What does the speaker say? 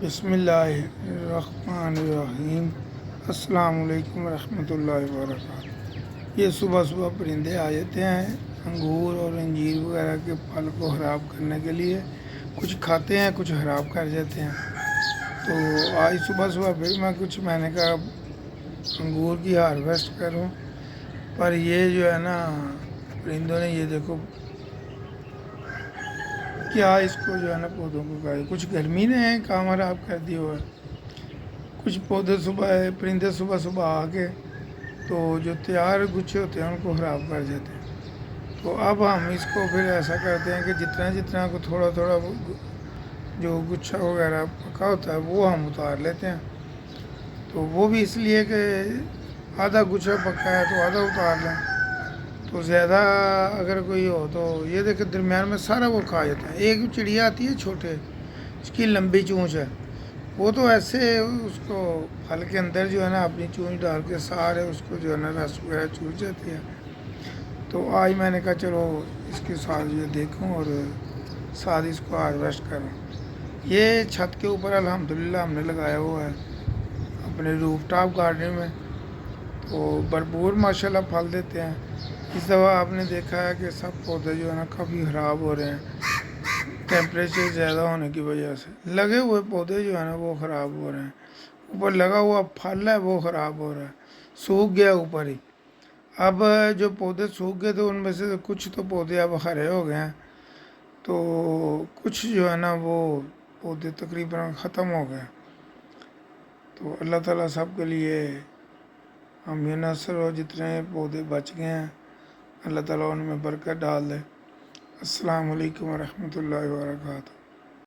بسم اللہ الرحمن الرحیم۔ السلام علیکم ورحمۃ اللہ وبرکاتہ۔ یہ صبح صبح پرندے آ جاتے ہیں انگور اور انجیر وغیرہ کے پھل کو خراب کرنے کے لیے، کچھ کھاتے ہیں کچھ خراب کر جاتے ہیں۔ تو آج صبح صبح پھر میں نے کہا انگور کی ہارویسٹ کروں، پر یہ جو ہے نا پرندوں نے یہ دیکھو کیا اس کو جو ہے نا پودوں کو کھایا، کچھ گرمی نے کام خراب کر دیا ہوا ہے، کچھ پودے پرندے صبح صبح آ کے تو جو تیار گچھے ہوتے ہیں ان کو خراب کر جاتے ہیں۔ تو اب ہم اس کو پھر ایسا کرتے ہیں کہ جتنا کو تھوڑا تھوڑا جو گچھا وغیرہ پکا ہوتا ہے وہ ہم اتار لیتے ہیں۔ تو وہ بھی اس لیے کہ آدھا گچھا پکا ہے تو آدھا اتار لیں، تو زیادہ اگر کوئی ہو تو یہ دیکھیں درمیان میں سارا وہ کھا جاتا ہے۔ ایک چڑیا آتی ہے چھوٹے، اس کی لمبی چونچ ہے، وہ تو ایسے اس کو پھل کے اندر جو ہے نا اپنی چونچ ڈال کے سارے اس کو جو ہے نا رس وغیرہ چوس جاتی ہے۔ تو آج میں نے کہا چلو اس کے ساتھ یہ دیکھوں اور ساتھ اس کو ہارویسٹ کروں۔ یہ چھت کے اوپر الحمدللہ ہم نے لگایا ہوا ہے اپنے روف ٹاپ گارڈن میں، تو بھرپور ماشاءاللہ پھل دیتے ہیں۔ اس دفعہ آپ نے دیکھا ہے کہ سب پودے جو ہے نا کافی خراب ہو رہے ہیں ٹیمپریچر زیادہ ہونے کی وجہ سے۔ لگے ہوئے پودے جو ہے نا وہ خراب ہو رہے ہیں، اوپر لگا ہوا پھل ہے وہ خراب ہو رہا ہے، سوکھ گیا اوپر ہی۔ اب جو پودے سوکھ گئے تھے ان میں سے کچھ تو پودے اب ہرے ہو گئے ہیں، تو کچھ جو ہے نا وہ پودے تقریباً ختم ہو گئے۔ تو اللہ تعالیٰ سب کے لیے ہم یہ نصر ہو، جتنے پودے بچ گئے ہیں اللہ تعالیٰ ان میں برکت ڈال دے۔ السلام علیکم ورحمۃ اللہ وبرکاتہ۔